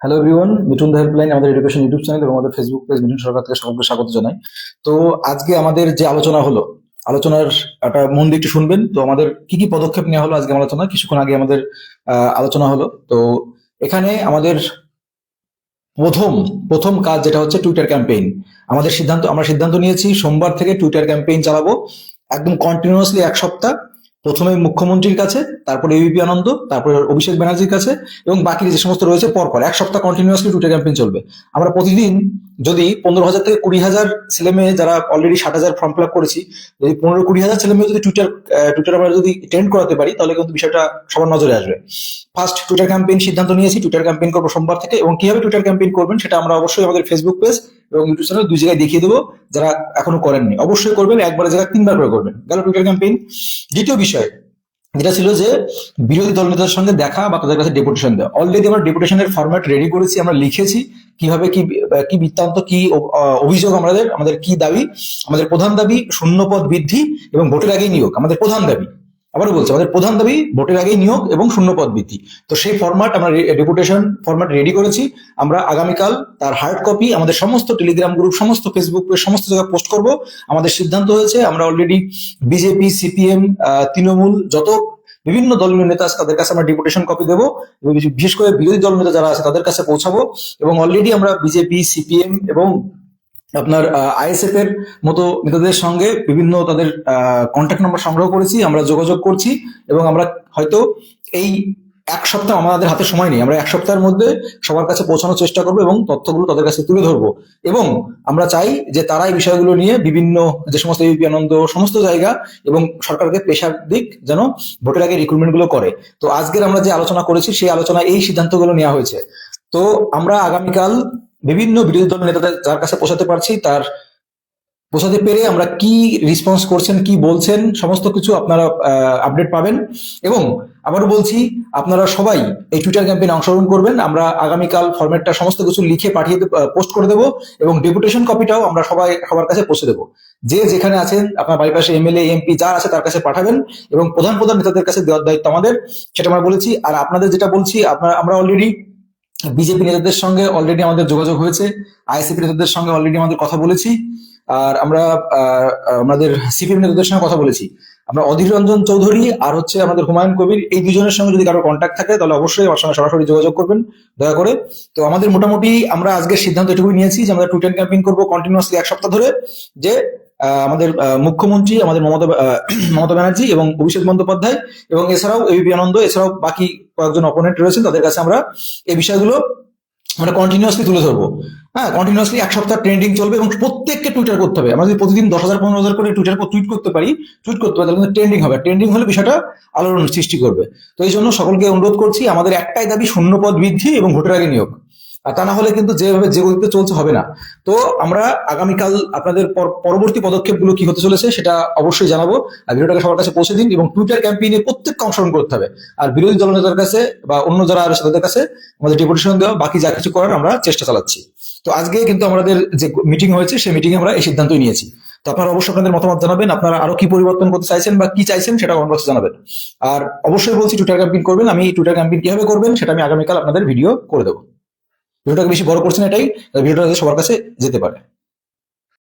Hello everyone, Mithun দা helpline আমাদের education YouTube channel এবং আমাদের ফেসবুক পেজ মিঠুন সরকার থেকে সকলকে স্বাগত জানাই। তো আজকে আমাদের যে আলোচনা হলো, আলোচনার একটা মন দিয়ে একটু শুনবেন। তো আমাদের কি কি পদক্ষেপ নেওয়া হলো আজকে আলোচনা, কিছুক্ষণ আগে আমাদের আলোচনা হলো। তো এখানে আমাদের প্রথম প্রথম কাজ যেটা হচ্ছে টুইটার ক্যাম্পেইন। আমরা সিদ্ধান্ত নিয়েছি সোমবার থেকে টুইটার ক্যাম্পেইন চালাবো, একদম কন্টিনিউয়াসলি এক সপ্তাহ। প্রথমে মুখ্যমন্ত্রীর কাছে, তারপরে এবিপি আনন্দ, তারপরে অভিষেক ব্যানার্জির কাছে, এবং বাকি যে সমস্ত রয়েছে পরপর এক সপ্তাহ কন্টিনিউয়াসলি টুইটার ক্যাম্পেইন চলবে। আমরা প্রতিদিন যদি 15,000 থেকে 20,000 ছেলে মেয়ে, যারা অলরেডি 60,000 ফর্ম ফিল আপ করেছি, যদি 15-20,000 ছেলে মেয়ে যদি টুইটার আমরা যদি ট্রেন্ড করাতে পারি, তাহলে কিন্তু বিষয়টা সবার নজরে আসবে। ফার্স্ট টুইটার ক্যাম্পেইন সিদ্ধান্ত নিয়েছি, টুইটার ক্যাম্পেইন করবো সোমবার থেকে। এবং কিভাবে টুইটার ক্যাম্পেইন করবেন সেটা আমরা অবশ্যই আমাদের ফেসবুক পেজ এবং ইউটিউব চ্যানেল দুই জায়গায় দেখিয়ে দেবো। যারা এখনো করেননি অবশ্যই করবেন, একবারে জায়গায় 3বার করে করবেন। গেল টুইটার ক্যাম্পেইন। দ্বিতীয় বিষয় যেটা ছিল যে বিরোধী দল নেতাদের সঙ্গে দেখা বা তাদের কাছে ডেপুটেশন দেওয়া। অলরেডি আমরা ডেপুটেশনের ফরম্যাট রেডি করেছি, আমরা লিখেছি কিভাবে কি কি বৃত্তান্ত, কি অভিযোগ, আমাদের আমাদের কি দাবি। আমাদের প্রধান দাবি শূন্যপদ বৃদ্ধি এবং ভোটের আগেই নিয়োগ। আমাদের প্রধান দাবি, আবারও বলছি, আমাদের প্রধান দাবি ভোটের আগেই নিয়োগ এবং শূন্যপদ বৃদ্ধি। তো সেই ফরম্যাট আমরা ডেপুটেশন ফরম্যাট রেডি করেছি। আমরা আগামীকাল তার হার্ড কপি আমাদের সমস্ত টেলিগ্রাম গ্রুপ, সমস্ত ফেসবুক পেজ, সমস্ত জায়গায় পোস্ট করব। আমাদের সিদ্ধান্ত হয়েছে, আমরা অলরেডি বিজেপি, সিপিএম, তৃণমূল, যত বিভিন্ন দলীয় নেতা আছে তাদের কাছে আমরা ডেপুটেশন কপি দেবো, এবং বিশেষ করে বিরোধী দল নেতা যারা আছে তাদের কাছে পৌঁছাবো। এবং অলরেডি আমরা বিজেপি, সিপিএম এবং আপনার আইএসএফ এর মতো নেতাদের সঙ্গে বিভিন্ন তাদের কন্ট্যাক্ট নাম্বার সংগ্রহ করেছি, আমরা যোগাযোগ করছি। এবং আমরা হয়তো এই এক সপ্তাহ, আমাদের হাতে সময় নেই, আমরা এক সপ্তাহের মধ্যে সবার কাছে পৌঁছানোর চেষ্টা করবো এবং তথ্যগুলো তাদের কাছে তুলে ধরবো। এবং আমরা চাই যে তারা এই বিষয়গুলো নিয়ে বিভিন্ন যে সমস্ত ইউপি আনন্দ, সমস্ত জায়গা এবং সরকারকে পেশার দিক যেন ভোটের আগে রিক্রুটমেন্ট গুলো করে। তো আজকের আমরা যে আলোচনা করেছি সেই আলোচনায় এই সিদ্ধান্তগুলো নেওয়া হয়েছে। তো আমরা আগামীকাল বিভিন্ন বিরোধী দল নেতাদের যার কাছে পৌঁছাতে পারছি, তার পৌঁছাতে পেরে আমরা কি রেসপন্স করছেন, কি বলছেন, সমস্ত কিছু আপনারা আপডেট পাবেন। এবং আবারও বলছি, আপনারা সবাই এই টুইটার ক্যাম্পেইনে অংশগ্রহণ করবেন। আমরা আগামীকাল ফরম্যাটটা সমস্ত কিছু লিখে পাঠিয়ে পোস্ট করে দেবো, এবং ডেপুটেশন কপিটাও আমরা সবার কাছে পৌঁছে দেবো। যে যেখানে আছেন, আপনার বাড়ির পাশে এমএলএ, এমপি যার আছে তার কাছে পাঠাবেন, এবং প্রধান প্রধান নেতাদের কাছে দেওয়ার দায়িত্ব আমাদের, সেটা আমরা বলেছি। আর আপনাদের যেটা বলছি, আমরা অলরেডি বিজেপি নেতাদের সঙ্গে অলরেডি আমাদের যোগাযোগ হয়েছে, আইএসএফ নেতাদের সঙ্গে অলরেডি আমাদের কথা বলেছি। আর আমরা আমাদের সিপিএম নেতাদের সঙ্গে কথা বলেছি। আমরা অধীর রঞ্জন চৌধুরী আর হচ্ছে আমাদের হুমায়ুন কবির, এই দুজনের সঙ্গে যদি কারো কন্ট্যাক্ট থাকে তাহলে অবশ্যই আমার সঙ্গে সরাসরি যোগাযোগ করবেন দয়া করে। তো আমাদের মোটামুটি আমরা আজকের সিদ্ধান্ত এটুকুই নিয়েছি যে আমরা টুইটার ক্যাম্পেইন করবো কন্টিনিউয়াসলি এক সপ্তাহ ধরে। যে আমাদের মুখ্যমন্ত্রী, আমাদের মমতা ব্যানার্জি এবং অভিষেক বন্দ্যোপাধ্যায়, এবং এছাড়াও এবিপি আনন্দ, এছাড়াও বাকি কয়েকজন অপোনেন্ট রয়েছেন, তাদের কাছে আমরা এই বিষয়গুলো আমরা কন্টিনিউয়াসলি তুলে ধরবো। হ্যাঁ, কন্টিনিউয়াসলি এক সপ্তাহ ট্রেন্ডিং চলবে এবং প্রত্যেককে টুইটার করতে হবে। আমরা যদি প্রতিদিন 10,000 15,000 করে টুইট করতে পারি, তাহলে কিন্তু ট্রেন্ডিং হবে। ট্রেন্ডিং হলে বিষয়টা আলোড়ন সৃষ্টি করবে। তো এই জন্য সকলকে অনুরোধ করছি, আমাদের একটাই দাবি শূন্যপদ বৃদ্ধি এবং ভোটের আগে নিয়োগ। আর তা না হলে কিন্তু যেভাবে যে গতিতে চলছে হবে না। তো আমরা আগামীকাল আপনাদের পরবর্তী পদক্ষেপগুলো কি হতে চলেছে সেটা অবশ্যই জানাবো। আর ভিডিওটাকে সবার কাছে পৌঁছে দিন, এবং টুইটার ক্যাম্পেইনে প্রত্যেককে অংশগ্রহণ করতে হবে। আর বিরোধী দলনেতার কাছে বা অন্য যারা আছে তাদের কাছে আমাদের ডেপুটেশন দেওয়া, বাকি যা কিছু করার আমরা চেষ্টা চালাচ্ছি। তো আজকে কিন্তু আমাদের যে মিটিং হয়েছে সেই মিটিংয়ে আমরা এই সিদ্ধান্তই নিয়েছি। তো আপনারা অবশ্যই আপনাদের মতামত জানাবেন, আপনারা আরো কি পরিবর্তন করতে চাইছেন বা কি চাইছেন সেটা কমেন্ট বক্সে জানাবেন। আর অবশ্যই বলছি, টুইটার ক্যাম্পেইন করবেন। আমি টুইটার ক্যাম্পেইন কিভাবে করবেন সেটা আমি আগামীকাল আপনাদের ভিডিও করে দেবো। ভিডিওটাকে বেশি বড় করছেন এটাই, ভিডিওটা সবার কাছে যেতে পারে।